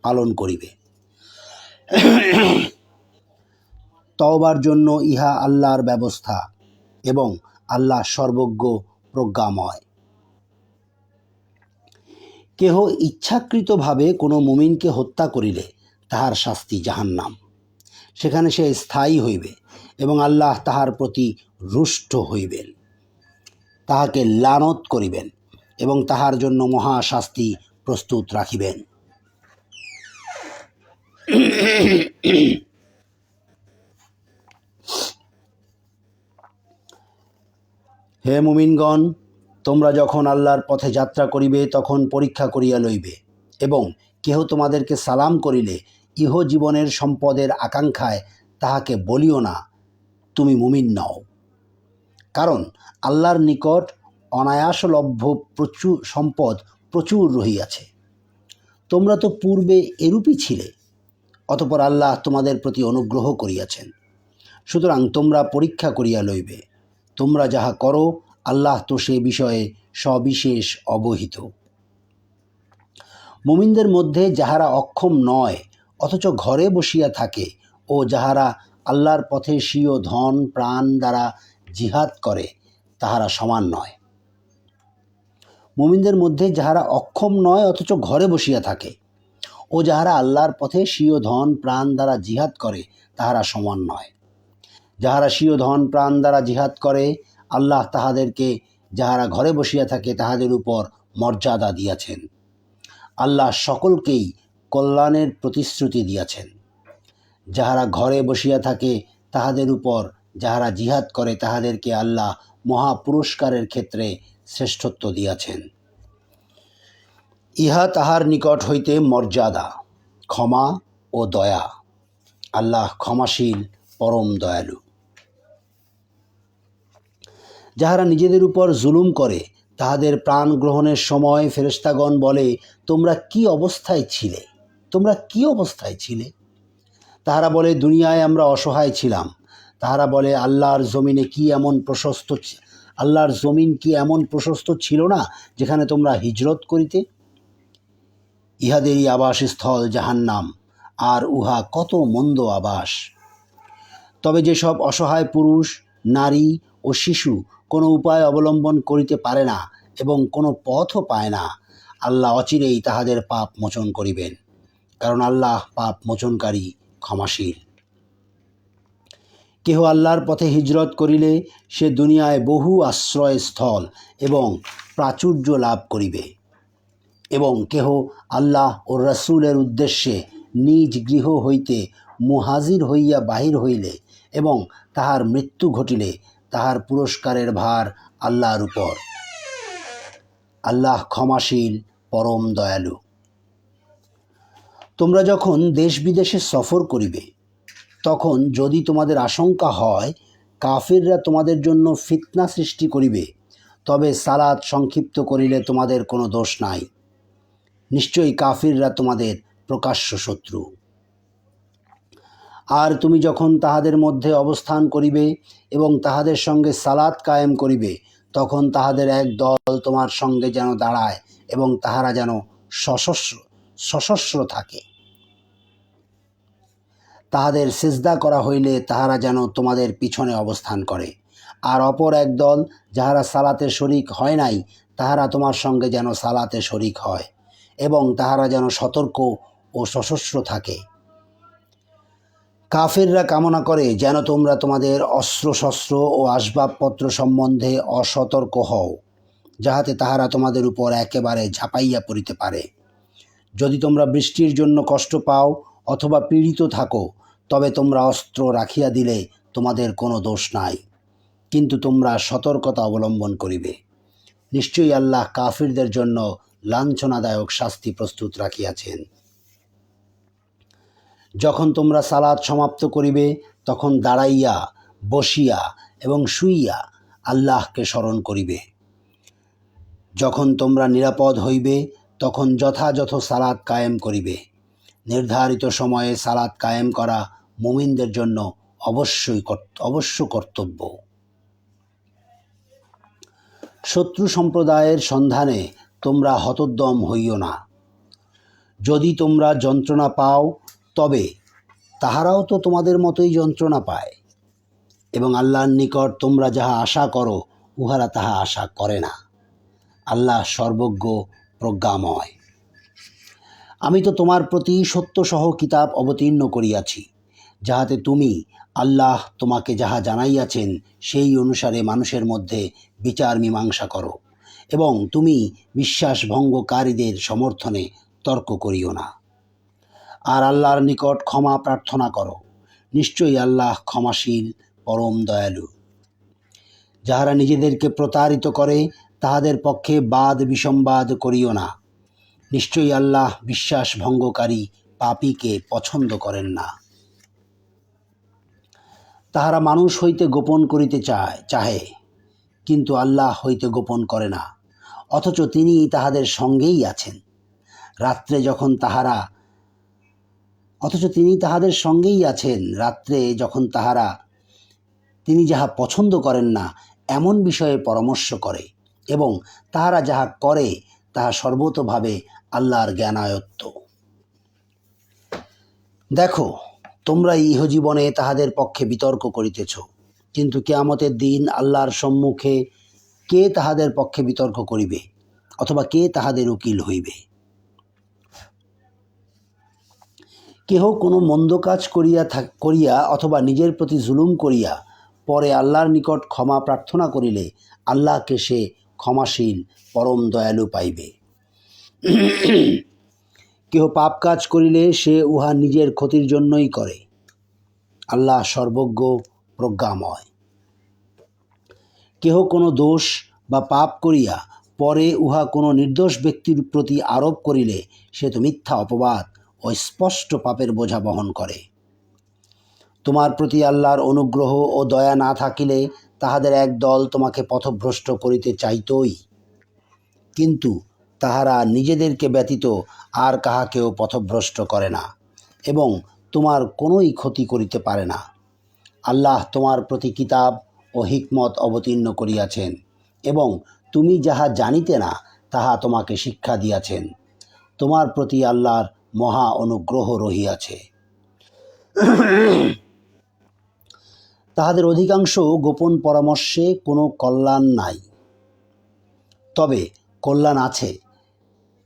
পালন করিবে। তওবার জন্য ইহা আল্লাহর ব্যবস্থা এবং আল্লাহ সর্বজ্ঞ প্রজ্ঞাময়। কেহ ইচ্ছাকৃতভাবে কোনো মুমিনকে হত্যা করিলে তাহার শাস্তি জাহান্নাম, সেখানে সে স্থায়ী হইবে এবং আল্লাহ তাহার প্রতি রুষ্ট হইবেন, তাহাকে লানত করিবেন এবং তাহার জন্য মহা শাস্তি প্রস্তুত রাখিবেন। হে মুমিনগণ, তোমরা যখন আল্লাহর পথে যাত্রা করিবে তখন পরীক্ষা করিয়া লইবে, এবং কেহ তোমাদেরকে সালাম করিলে ইহজীবনের সম্পদের আকাঙ্ক্ষায় তাহাকে বলিও না, তুমি মুমিন নও, কারণ আল্লাহর নিকট অনায়াসলভ্য সম্পদ প্রচুর রহিয়াছে। তোমরা তো পূর্বে এরূপই ছিলে, অতঃপর আল্লাহ তোমাদের প্রতি অনুগ্রহ করিয়াছেন। সুতরাং তোমরা পরীক্ষা করিয়া লইবে। তোমরা যাহা করো, আল্লাহ তো সে বিষয়ে সবিশেষ অবহিত। মুমিনদের মধ্যে যাহারা অক্ষম নয় অথচ ঘরে বসিয়া থাকে ও যাহারা আল্লাহর পথে স্বীয় ধন প্রাণ দ্বারা জিহাদ করে, তাহারা সমান নয়। মুমিনদের মধ্যে যাহারা অক্ষম নয় অথচ ঘরে বসিয়া থাকে ও যাহারা আল্লাহর পথে স্বীয় ধন প্রাণ দ্বারা জিহাদ করে, তাহারা সমান নয়। যাহারা স্বীয় ধন প্রাণ দ্বারা জিহাদ করে, আল্লাহ তাহাদেরকে যাহারা ঘরে বসিয়া থাকে তাহাদের উপর মর্যাদা দিয়াছেন। আল্লাহ সকলকেই কল্যাণের প্রতিশ্রুতি দিয়াছেন। যাহারা ঘরে বসিয়া থাকে তাহাদের উপর যাহারা জিহাদ করে, তাহাদেরকে আল্লাহ মহা পুরস্কারের ক্ষেত্রে শ্রেষ্ঠত্ব দিয়াছেন। ইহা তাহার নিকট হইতে মর্যাদা, ক্ষমা ও দয়া। আল্লাহ ক্ষমাশীল, পরম দয়ালু। যাহারা নিজেদের উপর জুলুম করে, তাহাদের প্রাণ গ্রহণের সময় ফেরেশতাগণ বলে, তোমরা কি অবস্থায় ছিলে? তোমরা কি অবস্থায় ছিলে? তাহারা বলে, দুনিয়ায় আমরা অসহায় ছিলাম। তাহারা বলে, আল্লাহর জমিন কি এমন প্রশস্ত ছিল না যেখানে তোমরা হিজরত করিতে? ইহাদেরই আবাসস্থল জাহান্নাম, আর উহা কত মন্দ আবাস। তবে যেসব অসহায় পুরুষ, নারী ও শিশু কোনো উপায় অবলম্বন করিতে পারে না এবং কোনো পথও পায় না, আল্লাহ অচিরেই তাহাদের পাপ মোচন করিবেন, কারণ আল্লাহ পাপ মোচনকারী, ক্ষমাশীল। কেহ আল্লাহর পথে হিজরত করিলে সে দুনিয়ায় বহু আশ্রয়স্থল এবং প্রাচুর্য লাভ করিবে, এবং কেহ আল্লাহ ও রাসূলের উদ্দেশ্যে নিজ গৃহ হইতে মুহাজির হইয়া বাহির হইলে এবং তাহার মৃত্যু ঘটিলে তাহার পুরস্কারের ভার আল্লাহর উপর। আল্লাহ ক্ষমাশীল, পরম দয়ালু। তোমরা যখন দেশ বিদেশে সফর করিবে, তখন যদি তোমাদের আশঙ্কা হয় কাফিররা তোমাদের জন্য ফিতনা সৃষ্টি করিবে, তবে সালাত সংক্ষিপ্ত করিলে তোমাদের কোনো দোষ নাই। নিশ্চয়ই কাফিররা তোমাদের প্রকাশ্য শত্রু। আর তুমি যখন তাহাদের মধ্যে অবস্থান করিবে এবং তাহাদের সঙ্গে সালাত কায়েম করিবে, তখন তাহাদের এক দল তোমার সঙ্গে যেন দাঁড়ায় এবং তাহারা যেন সশস্ত্র থাকে। তাহাদের সিজদা করা হইলে তাহারা যেন তোমাদের পিছনে অবস্থান করে। আর অপর এক দল যাহারা সালাতে শরিক হয় নাই, তাহারা তোমার সঙ্গে যেন সালাতে শরিক হয় এবং তাহারা যেন সতর্ক ও সশস্ত্র থাকে। কাফেররা কামনা করে যেন তোমরা তোমাদের অস্ত্রশস্ত্র ও আসবাবপত্র সম্বন্ধে অসতর্ক হও, যাহাতে তাহারা তোমাদের উপর একেবারে ঝাঁপাইয়া পড়িতে পারে। যদি তোমরা বৃষ্টির জন্য কষ্ট পাও অথবা পীড়িত থাকো, তবে তোমরা অস্ত্র রাখিয়া দিলে তোমাদের কোনো দোষ নাই, কিন্তু তোমরা সতর্কতা অবলম্বন করিবে। নিশ্চয়ই আল্লাহ কাফিরদের জন্য লাঞ্ছনাদায়ক শাস্তি প্রস্তুত রাখিয়াছেন। যখন তোমরা সালাত সমাপ্ত করিবে, তখন দাঁড়াইয়া, বসিয়া এবং শুইয়া আল্লাহকে স্মরণ করিবে। যখন তোমরা নিরাপদ হইবে, তখন যথাযথ সালাত কায়েম করিবে। নির্ধারিত সময়ে সালাত কায়েম করা মুমিনদের জন্য অবশ্য কর্তব্য। শত্রু সম্প্রদায়ের সন্ধানে তোমরা হতোদ্যম হইও না। যদি তোমরা যন্ত্রণা পাও, তবে তাহারাও তো তোমাদের মতোই যন্ত্রণা পায়, এবং আল্লাহর নিকট তোমরা যাহা আশা করো উহারা তাহা আশা করে না। আল্লাহ সর্বজ্ঞ, প্রজ্ঞাময়। আমি তো তোমার প্রতি সত্যসহ কিতাব অবতীর্ণ করিয়াছি, যাহাতে তুমি আল্লাহ তোমাকে যাহা জানাইয়াছেন সেই অনুসারে মানুষের মধ্যে বিচার মীমাংসা করো, এবং তুমি বিশ্বাসভঙ্গকারীদের সমর্থনে তর্ক করিও না। আর আল্লাহর নিকট ক্ষমা প্রার্থনা করো। নিশ্চয়ই আল্লাহ ক্ষমাশীল, পরম দয়ালু। যাহারা নিজেদেরকে প্রতারিত করে তাহাদের পক্ষে বাদ বিসম্বাদ করিও না। নিশ্চয়ই আল্লাহ বিশ্বাসভঙ্গকারী পাপীকে পছন্দ করেন না। তাহারা মানুষ হইতে গোপন করিতে চাহে, কিন্তু আল্লাহ হইতে গোপন করে না, অথচ তিনি তাহাদের সঙ্গেই আছেন। রাত্রে যখন তাহারা তিনি যাহা পছন্দ করেন না এমন বিষয়ে পরামর্শ করে, এবং তাহারা যাহা করে তাহা সর্বতোভাবে আল্লাহর জ্ঞানায়ত্ত। দেখো, তোমরা ইহজীবনে তাহাদের পক্ষে বিতর্ক করিতেছ, কিন্তু কিয়ামতের দিন আল্লাহর সম্মুখে কে তাহাদের পক্ষে বিতর্ক করিবে, অথবা কে তাহাদের উকিল হইবে? কেহ কোনো মন্দ কাজ করিয়া অথবা নিজের প্রতি জুলুম করিয়া পরে আল্লাহর নিকট ক্ষমা প্রার্থনা করিলে আল্লাহকে সে ক্ষমাশীল, পরম দয়ালু পাইবে। কেহ পাপ কাজ করিলে সে উহা নিজের ক্ষতির জন্যই করে। আল্লাহ সর্বজ্ঞ, প্রজ্ঞাময়। কেহ কোনো দোষ বা পাপ করিয়া পরে উহা কোনো নির্দোষ ব্যক্তির প্রতি আরোপ করিলে সে তো মিথ্যা অপবাদ ও স্পষ্ট পাপের বোঝা বহন করে। তোমার প্রতি আল্লাহর অনুগ্রহ ও দয়া না থাকিলে তাহাদের এক দল তোমাকে পথভ্রষ্ট করিতে চাইতই, কিন্তু তাহারা নিজেদেরকে ব্যতীত আর কাহাকেও পথভ্রষ্ট করে না এবং তোমার কোনোই ক্ষতি করিতে পারে না। আল্লাহ তোমার প্রতি কিতাব ও হিকমত অবতীর্ণ করিয়াছেন, এবং তুমি যাহা জানিতে না তাহা তোমাকে শিক্ষা দিয়াছেন। তোমার প্রতি আল্লাহর মহা অনুগ্রহ রহিয়াছে। তাহাদের অধিকাংশ গোপন পরামর্শে কোনো কল্যাণ নাই। তবে কল্যাণ আছে,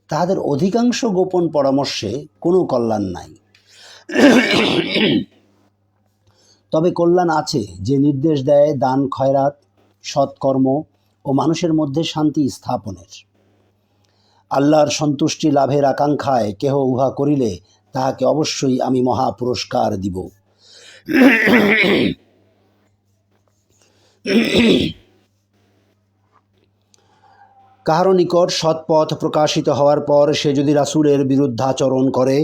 তাহাদের অধিকাংশ গোপন পরামর্শে কোনো কল্যাণ নাই। তবে কল্যাণ আছে যে নির্দেশ দেয় দান খয়রাত, সৎকর্ম ও মানুষের মধ্যে শান্তি স্থাপনের। আল্লাহর সন্তুষ্টি লাভের আকাঙ্ক্ষায় কেহ উহা করিলে তাহাকে অবশ্যই আমি মহা পুরস্কার দিব। কাহারও নিকট সৎপথ প্রকাশিত হওয়ার পর সে যদি রাসূলের বিরুদ্ধাচরণ করে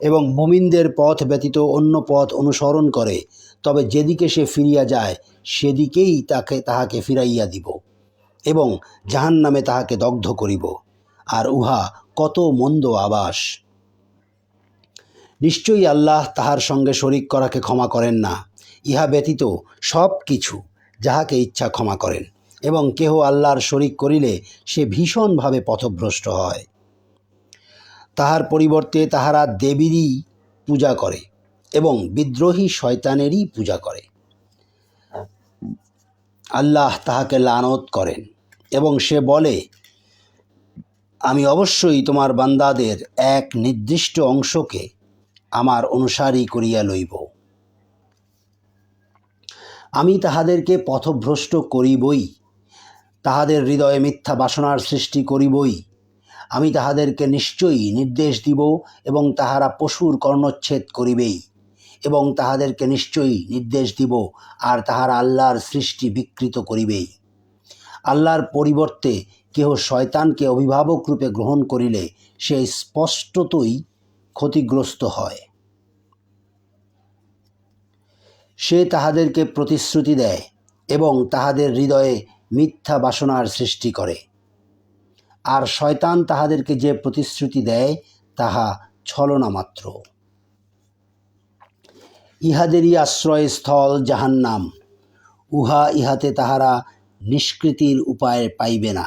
এবং মুমিনদের পথ ব্যতীত অন্য পথ অনুসরণ করে, তবে যেদিকে সে ফিরিয়া যায় সেদিকেই তাহাকে ফিরাইয়া দিব এবং জাহান্নামে তাহাকে দগ্ধ করিব, আর উহা কত মন্দ আবাস। নিশ্চয়ই আল্লাহ তাহার সঙ্গে শরিক করাকে ক্ষমা করেন না, ইহা ব্যতীত সব কিছু যাহাকে ইচ্ছা ক্ষমা করেন, এবং কেহ আল্লাহর শরিক করিলে সে ভীষণভাবে পথভ্রষ্ট হয়। তাহার পরিবর্তে তাহারা দেবীরই পূজা করে এবং বিদ্রোহী শয়তানেরই পূজা করে। আল্লাহ তাহাকে লানত করেন এবং সে বলে, আমি অবশ্যই তোমার বান্দাদের এক নির্দিষ্ট অংশকে আমার অনুসারী করিয়া লইব। আমি তাহাদেরকে পথভ্রষ্ট করিবই, তাহাদের হৃদয়ে মিথ্যা বাসনার সৃষ্টি করিবই। আমি তাহাদেরকে নিশ্চয়ই নির্দেশ দিব এবং তাহারা পশুর কর্ণচ্ছেদ করিবেই, এবং তাহাদেরকে নিশ্চয়ই নির্দেশ দিব আর তাহারা আল্লাহর সৃষ্টি বিকৃত করিবেই। আল্লাহর পরিবর্তে কেহ শয়তানকে অভিভাবক রূপে গ্রহণ করিলে সে স্পষ্টতই ক্ষতিগ্রস্ত হয়। সে তাহাদেরকে প্রতিশ্রুতি দেয় এবং তাহাদের হৃদয়ে মিথ্যা বাসনার সৃষ্টি করে, আর শয়তান তাহাদেরকে যে প্রতিশ্রুতি দেয় তাহা ছলনা মাত্র। ইহাদেরই আশ্রয়স্থল জাহান্নাম, ইহাতে তাহারা নিষ্কৃতির উপায় পাইবে না।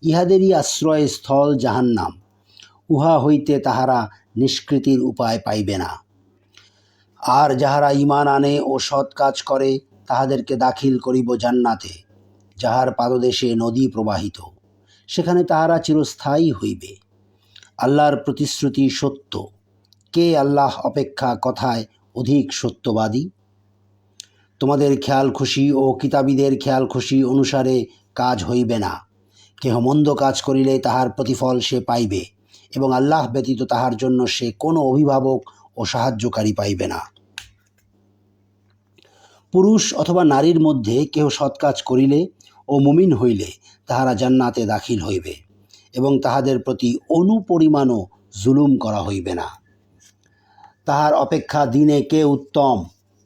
ইহাদেরই আশ্রয়স্থল জাহান্নাম, হইতে তাহারা নিষ্কৃতির উপায় পাইবে না। আর যাহারা ঈমান আনে ও সৎ কাজ করে তাহাদেরকে দাখিল করিব জান্নাতে, যাহার পাদদেশে নদী প্রবাহিত, সেখানে তাহারা চিরস্থায়ী হইবে। আল্লাহর প্রতিশ্রুতি সত্য, কে আল্লাহ অপেক্ষা কথায় অধিক সত্যবাদী? তোমাদের খেয়াল খুশি ও কিতাবীদের খেয়াল খুশি অনুসারে কাজ হইবে না। কেহ মন্দ কাজ করিলে তাহার প্রতিফল সে পাইবে, এবং আল্লাহ ব্যতীত তাহার জন্য সে কোনো অভিভাবক ও সাহায্যকারী পাইবে না। পুরুষ অথবা নারীর মধ্যে কেহ সৎ কাজ করিলে ও মুমিন হইলে তাহারা জান্নাতে দাখিল হইবে, এবং তাহাদের প্রতি অনুপরিমাণও জুলুম করা হইবে না। তাহার অপেক্ষা দিনে কে উত্তম,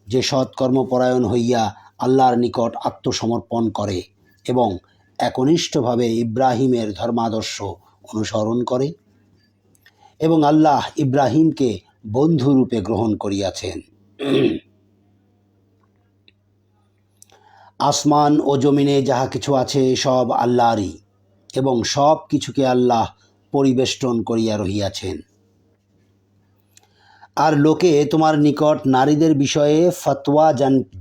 যে সৎকর্মপরায়ণ হইয়া আল্লাহর নিকট আত্মসমর্পণ করে এবং একনিষ্ঠভাবে ইব্রাহিমের ধর্মাদর্শ অনুসরণ করে। এবং আল্লাহ ইব্রাহিমকে বন্ধুরূপে গ্রহণ করিয়াছেন। আসমান ও জমিনে যাহা কিছু আছে সব আল্লাহরই, এবং সব কিছুকে আল্লাহ পরিবেষ্টন করিয়া রহিয়াছেন। আর লোকে তোমার নিকট নারীদের বিষয়ে ফতোয়া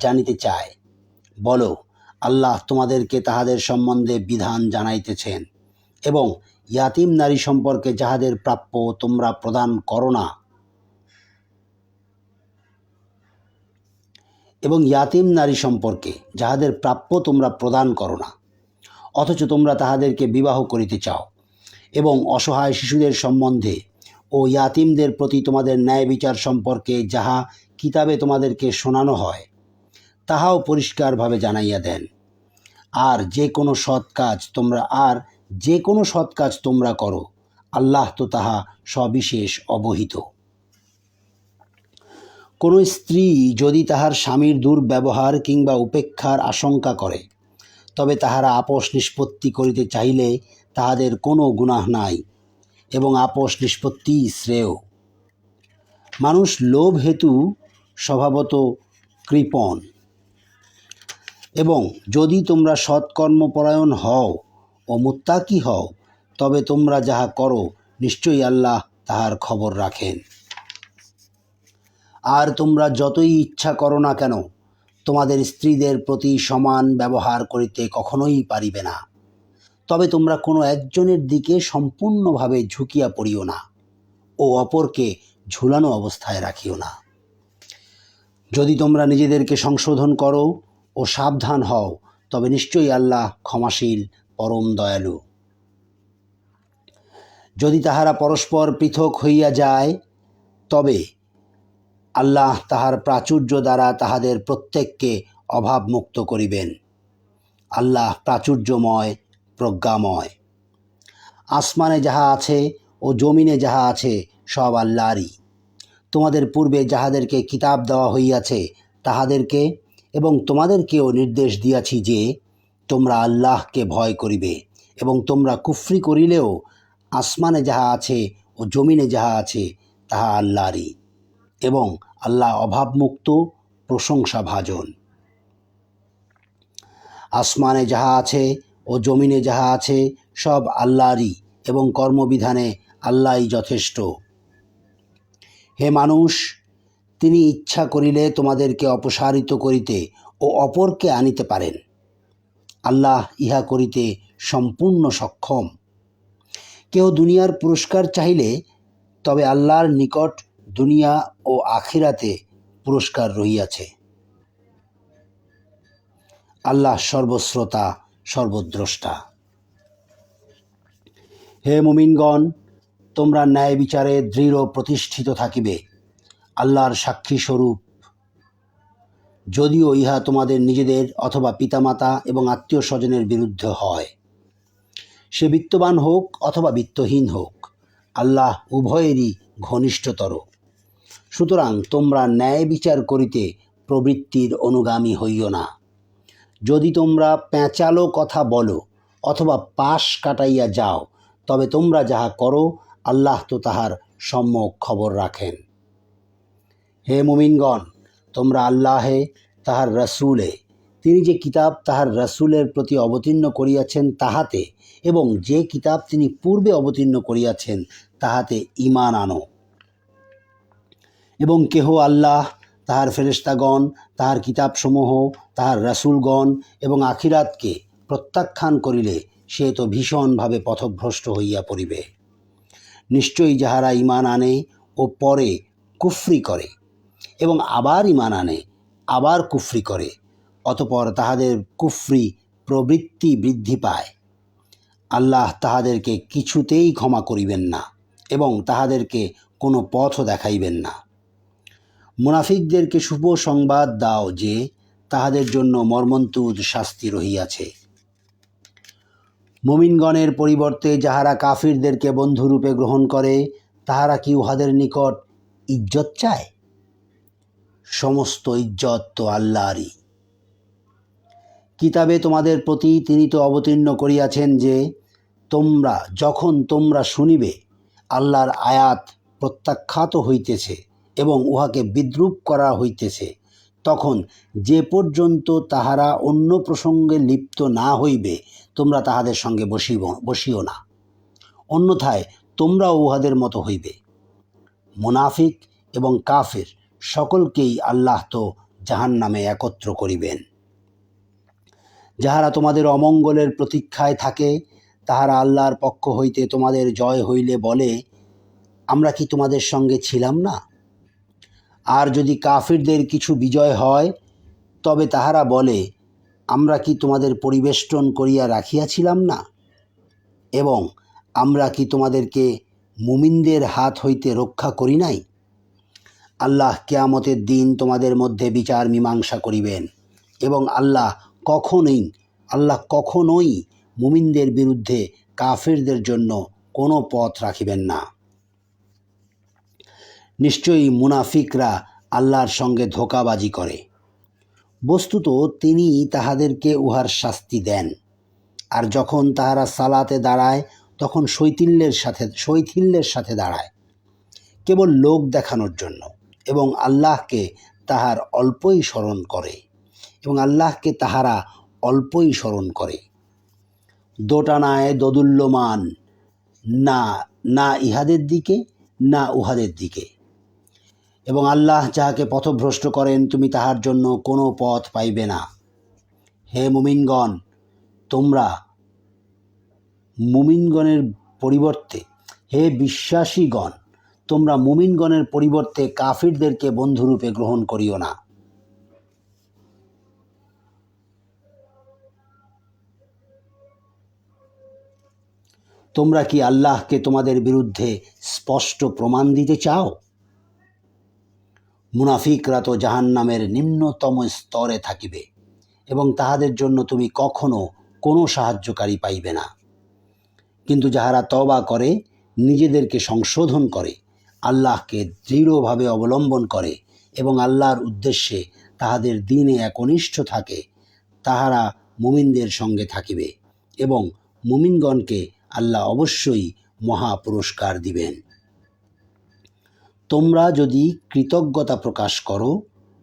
জানিতে চায়। বলো, আল্লাহ তোমাদেরকে তাহাদের সম্বন্ধে বিধান জানাইতেছেন, এবং ইয়াতিম নারী সম্পর্কে যাহাদের প্রাপ্য তোমরা প্রদান করো না, অথচ তোমরা তাহাদেরকে বিবাহ করিতে চাও, এবং অসহায় শিশুদের সম্বন্ধে ও ইয়াতিমদের প্রতি তোমাদের ন্যায় বিচার সম্পর্কে যাহা কিতাবে তোমাদেরকে শোনানো হয় তাহাও পরিষ্কারভাবে জানাইয়া দেন। আর যে কোনো সৎ কাজ তোমরা করো, আল্লাহ তো তাহা সবিশেষ অবহিত। কোনো স্ত্রী যদি তাহার স্বামীর দুর্ব্যবহার কিংবা উপেক্ষার আশঙ্কা করে, তবে তাহারা আপোষ নিষ্পত্তি করিতে চাহিলে তাহাদের কোনো গুনাহ নাই, এবং আপোষ নিষ্পত্তি শ্রেয়। মানুষ লোভ হেতু স্বভাবত কৃপণ, এবং যদি তোমরা সৎকর্মপরায়ণ হও ও মুত্তাকি হও, তবে তোমরা যাহা করো নিশ্চয়ই আল্লাহ তাহার খবর রাখেন। আর তোমরা যতই ইচ্ছা করো না কেন, তোমাদের স্ত্রীদের প্রতি সমান ব্যবহার করিতে কখনোই পারিবে না, তবে তোমরা কোনো একজনের দিকে সম্পূর্ণভাবে ঝুঁকিয়া পড়িও না ও অপরকে ঝুলানো অবস্থায় রাখিও না। যদি তোমরা নিজেদেরকে সংশোধন করো ও সাবধান হও তবে নিশ্চয়ই আল্লাহ ক্ষমাশীল, পরম দয়ালু। যদি তাহারা পরস্পর পৃথক হইয়া যায় তবে আল্লাহ তাহার প্রাচুর্য দ্বারা তাহাদের প্রত্যেককে অভাবমুক্ত করিবেন। আল্লাহ প্রাচুর্যময়, প্রজ্ঞাময়। আসমানে যাহা আছে ও জমিনে যাহা আছে সব আল্লাহরই। তোমাদের পূর্বে যাহাদেরকে কিতাব দেওয়া হইয়াছে তাহাদেরকে এবং তোমাদেরকেও নির্দেশ দিয়াছি যে তোমরা আল্লাহকে ভয় করিবে এবং তোমরা কুফরি করিলেও আসমানে যাহা আছে ও জমিনে যাহা আছে তাহা আল্লাহরই এবং আল্লাহ অভাবমুক্ত, প্রশংসাভাজন। আসমানে যাহা আছে ও জমিনে যাহা আছে সব আল্লাহরই এবং কর্মবিধানে আল্লাহই যথেষ্ট। হে মানুষ, তিনি ইচ্ছা করিলে তোমাদেরকে অপসারিত করিতে ও অপরকে আনিতে পারেন। আল্লাহ ইহা করিতে সম্পূর্ণ সক্ষম। কেউ দুনিয়ার পুরস্কার চাহিলে তবে আল্লাহর নিকট দুনিয়া ও আখিরাতে পুরস্কার রহিয়াছে। আল্লাহ সর্বশ্রোতা, সর্বদ্রষ্টা। হে মুমিনগণ, তোমরা ন্যায় বিচারে দৃঢ় প্রতিষ্ঠিত থাকিবে আল্লাহর সাক্ষী স্বরূপ, যদিও ইহা তোমাদের নিজেদের অথবা পিতামাতা এবং আত্মীয় স্বজনের বিরুদ্ধে হয়। সে বিত্তবান হোক অথবা বিত্তহীন হোক, আল্লাহ উভয়েরই ঘনিষ্ঠতর। সুতরাং তোমরা ন্যায় বিচার করিতে প্রবৃত্তির অনুগামী হইও না। যদি তোমরা পেঁচালো কথা বলো অথবা পাশ কাটাইয়া যাও তবে তোমরা যাহা করো আল্লাহ তো তাহার সম্যক খবর রাখেন। হে মুমিনগণ, তোমরা আল্লাহে, তাহার রসুলে, তিনি যে কিতাব তাহার রসুলের প্রতি অবতীর্ণ করিয়াছেন তাহাতে এবং যে কিতাব তিনি পূর্বে অবতীর্ণ করিয়াছেন তাহাতে ঈমান আনো। এবং কেহ আল্লাহ, তাহার ফেরেশতাগণ, তাহার কিতাবসমূহ, তাহার রসুলগণ এবং আখিরাতকে প্রত্যাখ্যান করিলে সে তো ভীষণভাবে পথভ্রষ্ট হইয়া পড়িবে। নিশ্চয়ই যাহারা ঈমান আনে ও পরে কুফরি করে এবং আবার ঈমান আনে, আবার কুফরি করে, অতঃপর তাহাদের কুফরি প্রবৃত্তি বৃদ্ধি পায়, আল্লাহ তাহাদেরকে কিছুতেই ক্ষমা করিবেন না এবং তাহাদেরকে কোনো পথও দেখাইবেন না। মুনাফিকদেরকে শুভ সংবাদ দাও যে তাহাদের জন্য মর্মন্তুদ শাস্তি রহিয়াছে। মুমিনগণের পরিবর্তে যাহারা কাফিরদেরকে বন্ধুরূপে গ্রহণ করে তাহারা কি উহাদের নিকট ইজ্জত চায়? সমস্ত ইজ্জত তো আল্লাহরই। কিতাবে তোমাদের প্রতি তিনি তো অবতীর্ণ করিয়াছেন যে যখন তোমরা শুনিবে আল্লাহর আয়াত প্রত্যাখ্যাত হইতেছে এবং উহাকে বিদ্রূপ করা হইতেছে, তখন যে পর্যন্ত তাহারা অন্য প্রসঙ্গে লিপ্ত না হইবে তোমরা তাহাদের সঙ্গে বসিও না, অন্যথায় তোমরাও উহাদের মতো হইবে। মুনাফিক এবং কাফের সকলকেই আল্লাহ তো জাহান্নামে একত্র করিবেন। যাহারা তোমাদের অমঙ্গলের প্রতীক্ষায় থাকে তাহারা আল্লাহর পক্ষ হইতে তোমাদের জয় হইলে বলে, আমরা কি তোমাদের সঙ্গে ছিলাম না? আর যদি কাফিরদের কিছু বিজয় হয় তবে তাহারা বলে, আমরা কি তোমাদের পরিবেষ্টন করিয়া রাখিয়াছিলাম না? এবং আমরা কি তোমাদেরকে মুমিনদের হাত হইতে রক্ষা করি নাই? আল্লাহ কিয়ামতের দিন তোমাদের মধ্যে বিচার মীমাংসা করিবেন এবং আল্লাহ কখনোই মুমিনদের বিরুদ্ধে কাফিরদের জন্য কোনো পথ রাখিবেন না। নিশ্চয়ই মুনাফিকরা আল্লাহর সঙ্গে ধোঁকাবাজি করে। বস্তুত তিনি তাহাদেরকে উহার শাস্তি দেন। আর যখন তাহারা সালাতে দাঁড়ায় তখন শৈথিল্যের সাথে দাঁড়ায়, কেবল লোক দেখানোর জন্য, এবং আল্লাহকে তাহারা অল্পই স্মরণ করে। দোটানায় দোদুল্যমান, না ইহাদের দিকে না উহাদের দিকে। এবং আল্লাহ যাহাকে পথভ্রষ্ট করেন তুমি তাহার জন্য কোনো পথ পাইবে না। হে মুমিনগণ, তোমরা মুমিনগণের পরিবর্তে, হে বিশ্বাসীগণ, তোমরা মুমিনগণের পরিবর্তে কাফিরদেরকে বন্ধুরূপে গ্রহণ করিও না। তোমরা কি আল্লাহকে তোমাদের বিরুদ্ধে স্পষ্ট প্রমাণ দিতে চাও? মুনাফিকরা তো জাহান্নামের নিম্নতম স্তরে থাকিবে এবং তাহাদের জন্য তুমি কখনো কোনো সাহায্যকারী পাইবে না। কিন্তু যাহারা তওবা করে, নিজেদেরকে সংশোধন করে, আল্লাহকে দৃঢ়ভাবে অবলম্বন করে এবং আল্লাহর উদ্দেশ্যে তাহাদের দ্বীনে একনিষ্ঠ থাকে, তাহারা মুমিনদের সঙ্গে থাকিবে এবং মুমিনগণকে আল্লাহ অবশ্যই মহা পুরস্কার দিবেন। তোমরা যদি কৃতজ্ঞতা প্রকাশ করো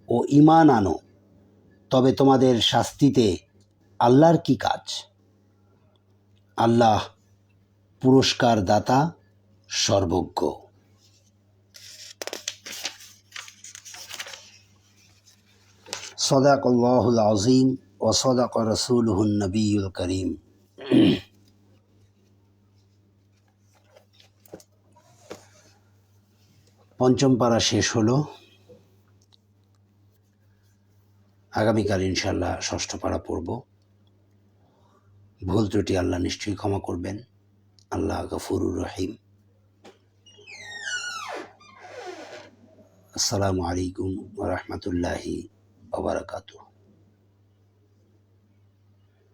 ও ঈমান আনো, তবে তোমাদের শাস্তিতে আল্লাহর কি কাজ? আল্লাহ পুরস্কার দাতা, সর্বজ্ঞ। সদাকাল্লাহুল আযীম ওয়া সদাকা রাসূলুহুন নবিয়্যুল কারীম। পঞ্চম পারা শেষ হলো। আগামীকাল ইনশাআল্লাহ ষষ্ঠ পারা পড়ব। ভুল ত্রুটি আল্লাহ নিশ্চয়ই ক্ষমা করবেন। আল্লাহ গফুরুর রহিম। আসসালামু আলাইকুম ওয়া রাহমাতুল্লাহি ওয়া বারাকাতুহু।